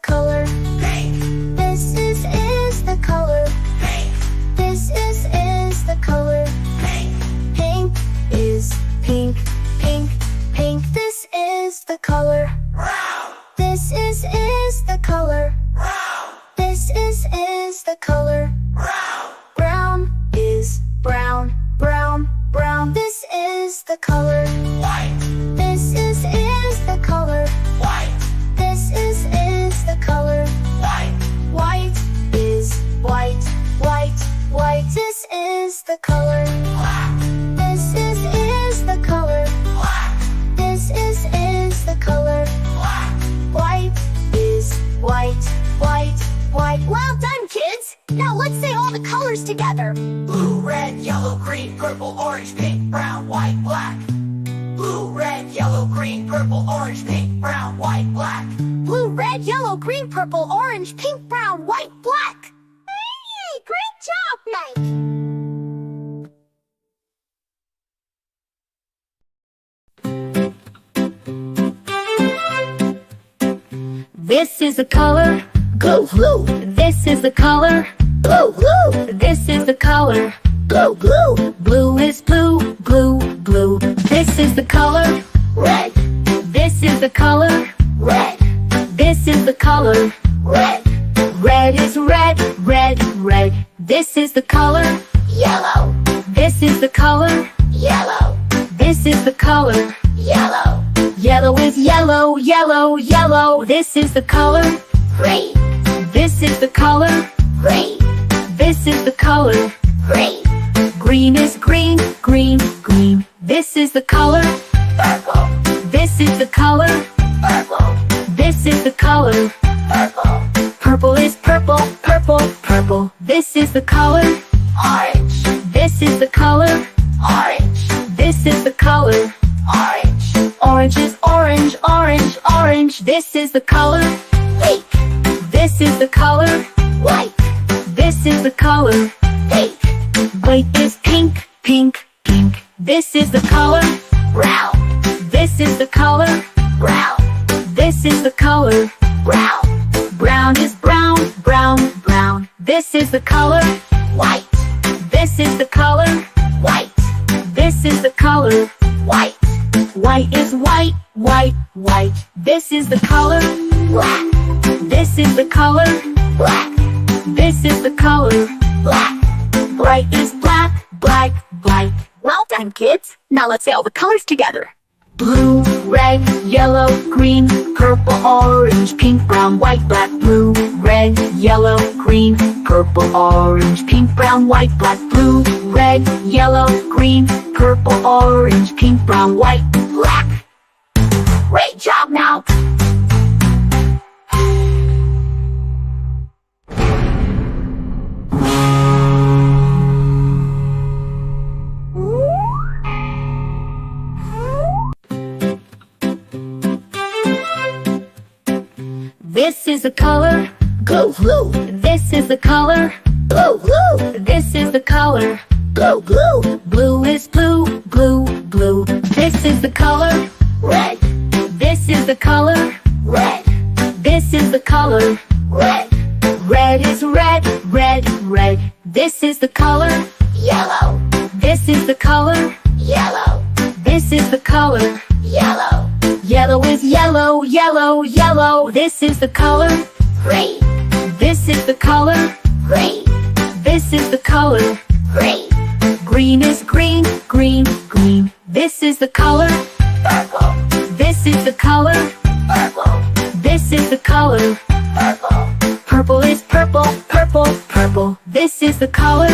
color pink. This is the color pink. This is the color pink. Pink is pink, pink, pink. This is the color brown. This is the color brown. This is the color brown. Brown is brown, brown, brown. This is the color white. This is the color white. This is the color white. White is white, white, white. This is the color black. This is the color black. This is the color black. White is white, white, white. Well done, kids! Now let's say all the colors together. Blue, red, yellow, green, purple, orange, pink, brown, white, black. Blue, red, yellow, green, purple, orange, pink, brown, white, black. Blue, red, yellow, green, purple, orange, pink, brown, white, black. Hey, great job, Mike! This is the color blue, blue. This is the color blue, blue. This is the color blue, blue. Blue is blue, blue, blue. This is the color red. This is the color red. This is the color red. Red is red, red, red. This is the color yellow. This is the color yellow. This is the color yellow. Yellow is yellow, yellow, yellow. This is the color green. This is the color green. This is the color green. Green is green, green, green. This is the color purple. This is the color purple. This is the color purple. Purple is purple, purple, purple. This is the color orange. This is the color orange. This is the color orange. Orange is orange, orange, orange. This is the color pink. This is the color white. This is the color pink. White is pink, pink, pink. This is the color brown. This is the color brown. This is the color brown. Brown is brown, brown, brown. This is the color white. This is the color white. This is the color white. White is white, white, white. This is the color black. This is the color black. This is the color black. Bright is black, black, black. Well done, kids. Now let's say all the colors together. Blue, red, yellow, green, purple, orange, pink, brown, white, black. Blue, red, yellow, green, purple, orange, pink, brown, white, black. Blue, red, yellow, green, purple, orange, pink, brown, white, black. Great job now! This is the color blue, blue. This is the color blue, blue. This is the color blue, blue. Blue is blue, blue, blue. This is the color red. This is the color red. This is the color red. Red is red, red, red. This is the color yellow. This is the color yellow. This is the color yellow. Yellow is yellow, yellow, yellow. This is the color green. This is the color green. This is the color green. Green is green, green, green. This is the color purple. This is the color purple. This is the color purple. Purple is purple, purple, purple. This is the color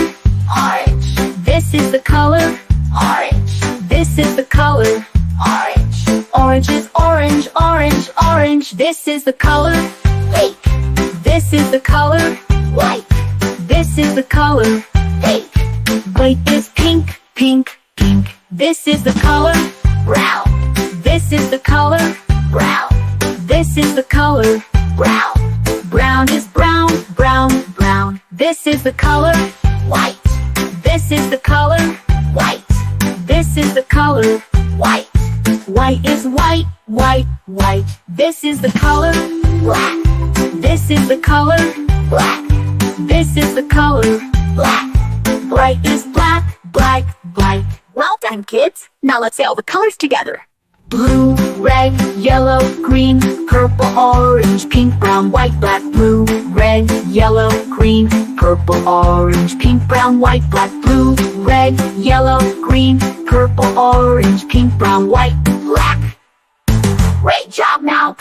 orange. This is the color orange. This is the color orange. Orange is orange, orange, orange. This is the color pink. This is the color white. This is the color pink. White is pink, pink, pink. This is the color brown. This is the color brown. This is the color brown. Brown is brown, brown, brown. This is the color white. This is the color white. This is the color white. White is white, white, white. This is the color black. This is the color black. This is the color black. Bright is black, black, black. Well done, kids. Now let's say all the colors together. Blue, red, yellow, green, purple, orange, pink, brown, white, black. Blue, red, yellow, green, purple, orange, pink, brown, white, black. Blue, red, yellow, green, purple, orange, pink, brown, white, black. Great job now!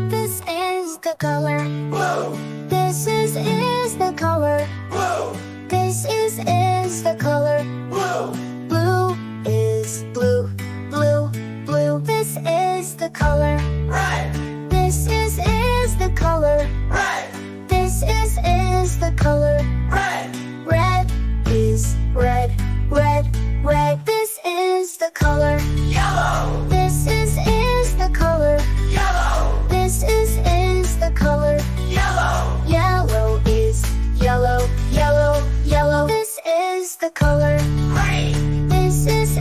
This is the color Blue, This is the color blue, This is the color blue, Blue is blue, blue, blue This is the color red, This is the color red, This is the color red, Red is red, red, red This is the color yellow, This is the color yellow, This is the color yellow, Yellow is yellow, yellow, yellow This is the color green, This is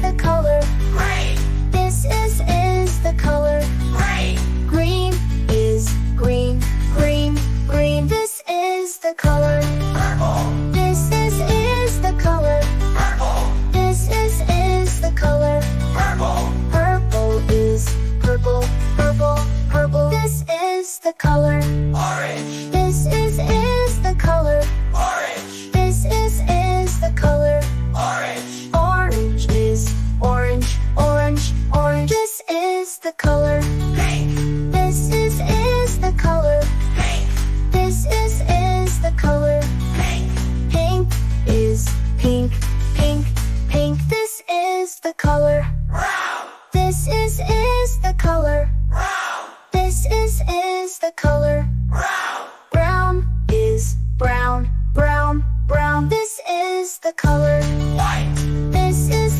the color green, This is the color green, Green is green, green, green This is the color purple, This is the color purple, This is the color purple, Purple is purple, purple, purple This is the color orange, This is the color orange, This is the color orange, Orange is orange, orange, orange This is the color pink, This is the color pink, This is the color pink, Pink is pink, pink, pink This is the color brown, This is the color brown, This is the color brown, Brown is brown, brown, brown This is the color white, This is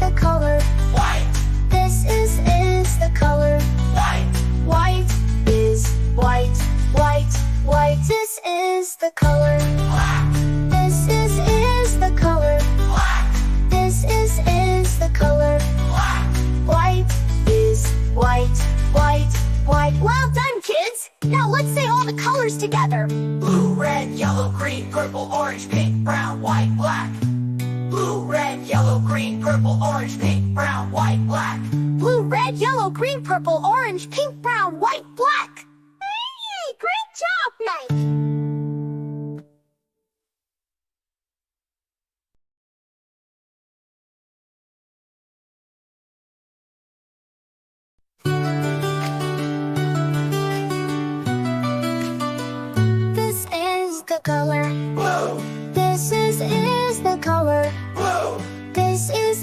the color white, This is the color white, White is white, white, white This is the color black, This is the color black, This is the color black, White is white, white, white Well done, kids! Now let's say all the colors together. blue, red, yellow, green, purple, orange, pink, brown, white, black. Blue, red, yellow, green, purple, orange, pink, brown, white, black. Blue, red, yellow, green, purple, orange, pink, brown, white, black. Hey, great job, Mike! This is the color. Blue, This is the color. blue, This is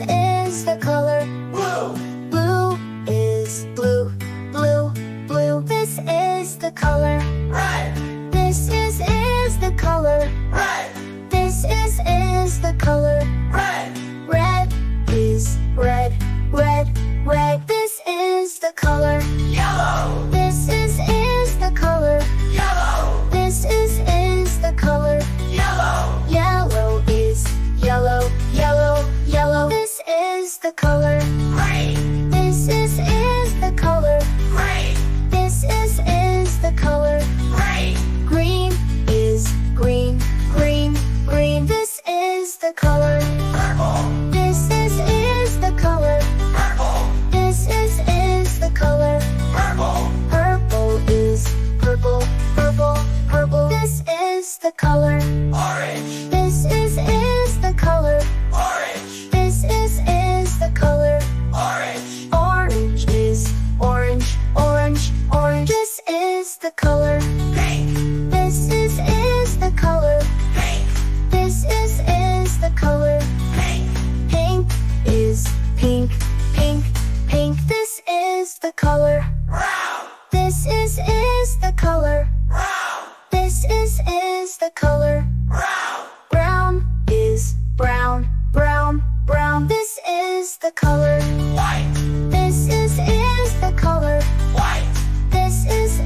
the color. blue, Blue is blue, blue, blue. This is the color. red, This is the color. red, This is the color. red, Red is red, red, red. This is the color. yellow, This is the color. yellow, This is the color. yellow, Yellow is yellow, yellow, yellow. This is the color. green, This is the color. green, This is the color. green, Green is green, green, green. This is the color. purple, This is the color. purple, This is the color. purple, Purple is purple, purple, purple. This is the color. orange, This is the color. orange, This is the color. the color white, This is the color white, This is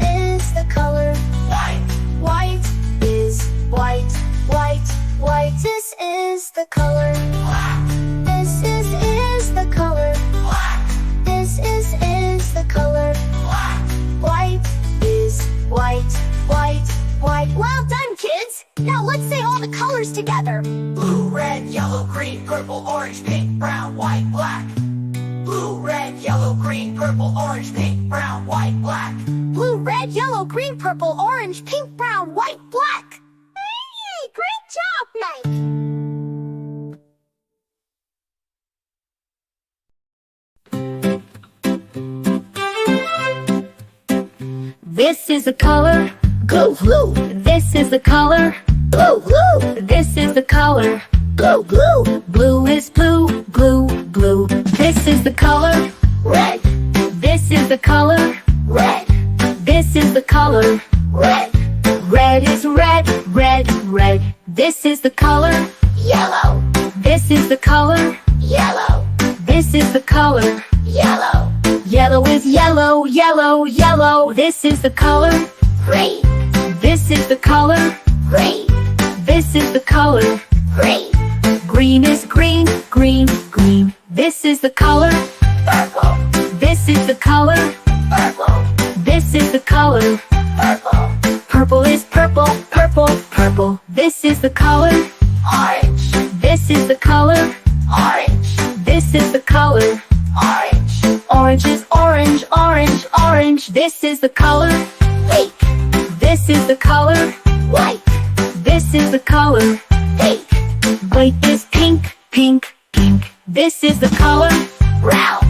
the color white, White is white, white, white This is the color black, This is the color black, This is the color black, White is white, white, white Well done, kids! Now let's say all the colors together blue, red, yellow, green, purple, orange, pink, brown, white, black. Blue, red, yellow, green, purple, orange, pink, brown, white, black. Blue, red, yellow, green, purple, orange, pink, brown, white, black Hey, great job, Mike! This is the color, Blue, blue, this is the color, blue, blue, this is the color. blue, blue Blue is blue, blue, blue. This is the color, Red, this is the color, red, this is the color. red Red is red, red, red. This is the color, Yellow, this is the color, yellow, this is the color. yellow Yellow is yellow, yellow, yellow. This is the color, Green, this is the color, green, this is the color. green Green is green, green, green. This is the color, Purple, this is the color, purple, this is the color. purple Purple is purple, purple, purple. This is the color, Orange, this is the color, orange, this is the color. orange Orange is orange, orange, orange. This is the color, Pink, this is the color, white, this is the color. pink White is pink, pink, pink. This is the color, Brown,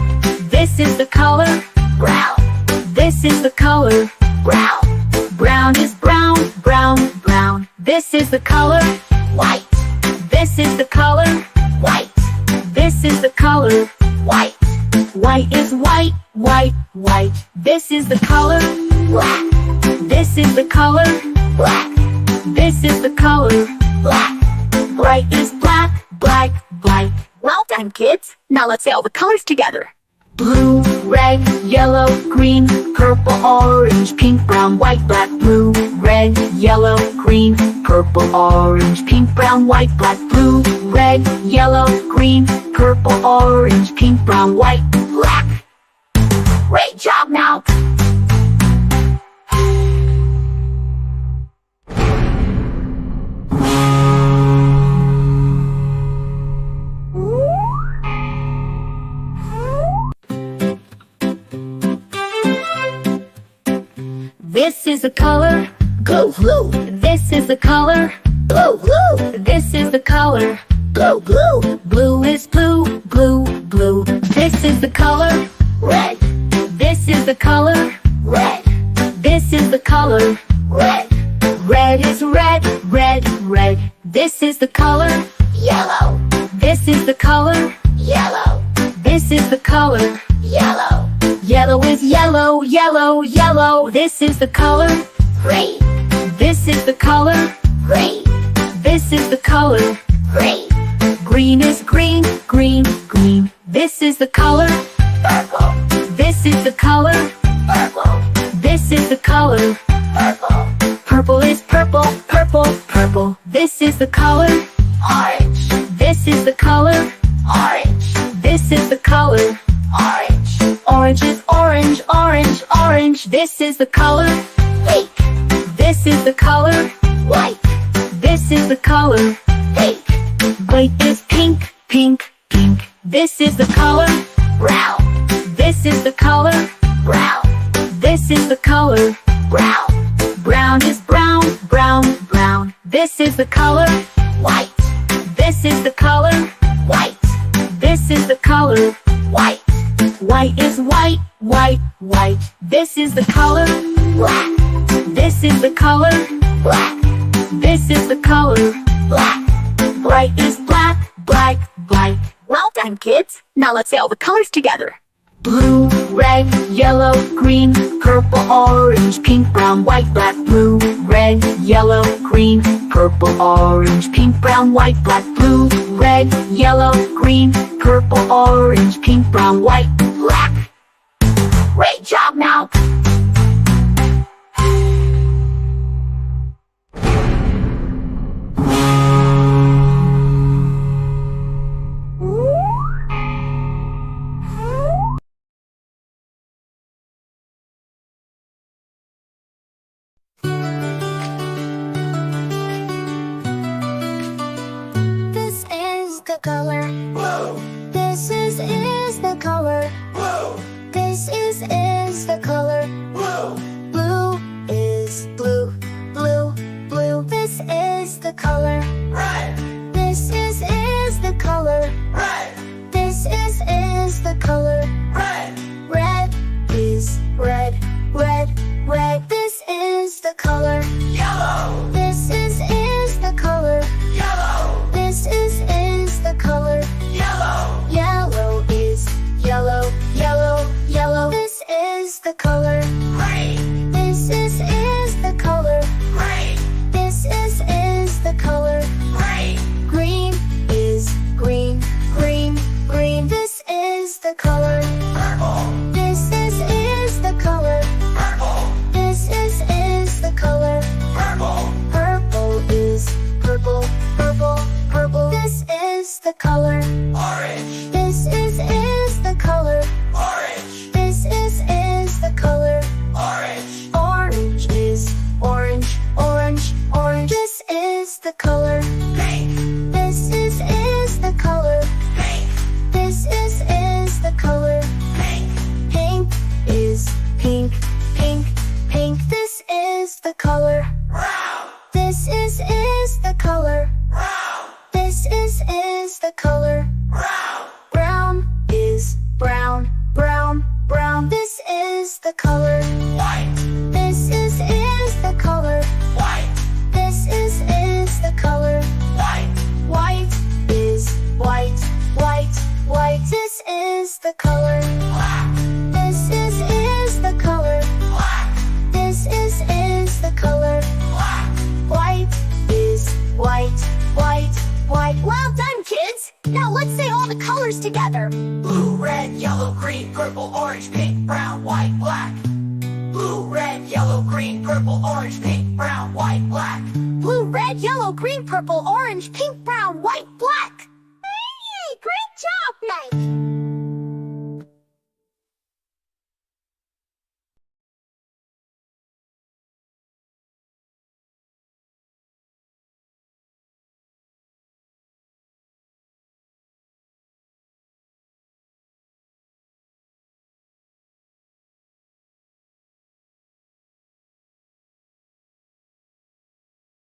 this is the color, brown, this is the color. brown Brown is brown, brown, brown. This is the color, White, this is the color, white, this is the color. white White is white, white, white. This is the color, Black, this is the color, black, this is the color. black Bright is black, black, black. Well done, kids! Now let's say all the colors together Blue, red, yellow, green, purple, orange, pink, brown, white, black. Blue, red, yellow, green, purple, orange, pink, brown, white, black. Blue, red, yellow, green, purple, orange, pink, brown, white, black. Great job, now! This is the color, Blue, blue, this is the color, blue, blue, this is the color. blue, blue Blue is blue, blue, blue. This is the color, Red, this is the color, red, this is the color. red Red is red, red, red. This is the color, Yellow, this is the color, yellow, this is the color. yellow Yellow is yellow, yellow, yellow. This is the color, Green, this is the color, green, this is the color. green Green is green, green, green. This is the color, Purple, this is the color, purple, this is the color. purple Purple is purple, purple, purple. This is the color, Orange, this is the color, orange, this is the color. orange Orange is orange, orange, orange. This is the color, Pink, this is the color, white, this is the color. pink White is pink, pink, pink. This is the color, Brown, this is the color, brown, this is the color. brown Brown is brown, brown, brown. This is the color, White, this is the color, white, this is the color. white White is white, white, white. This is the color, Black, this is the color, black, this is the color. black Bright is black, black, black. Well done, kids! Now let's say all the colors together Blue, red, yellow, green, purple, orange, pink, brown, white, black. Blue, red, yellow, green, purple, orange, pink, brown, white, black. Blue, red, yellow, green, purple, orange, pink, brown, white, black. Great job now! This is the color. Blue, This is the color. blue, This is the color. blue, Blue is blue, blue, blue. This is the color. red, This is the color. red, This is the color. red, Red is red, red, red. This is the color. yellow, This is the color. yellow, This is the color. yellow, Yellow is yellow, yellow, yellow. This is the color. green, This is the color. green, This is the color. green, Green is green, green, green. This is the color. purple, This is the color. purple, This is the color. purple, Purple is purple, purple, purple. This is the color. orange, This is the color. orange, This is the color. orange, Orange is orange, orange, orange. This is the color. pink, This is the color. pink, This is the color. pink, Pink is pink, pink, pink. This is the color. brown, This is the color. brown, This is the color. brown, Brown is brown, brown, brown. This is the color. white, This is the color. white, This is the color. white, White is white, white, white. This is the color. black, This is the color. black, This is the color. black, White is white, white, white. Well done, kids! Now let's say all the colors together. blue, red, yellow, green, purple, orange, pink, brown, white, black. Blue, red, yellow, green, purple, orange, pink, brown, white, black. Blue, red, yellow, green, purple, orange, pink, brown, white, black. Hey, great job, Mike!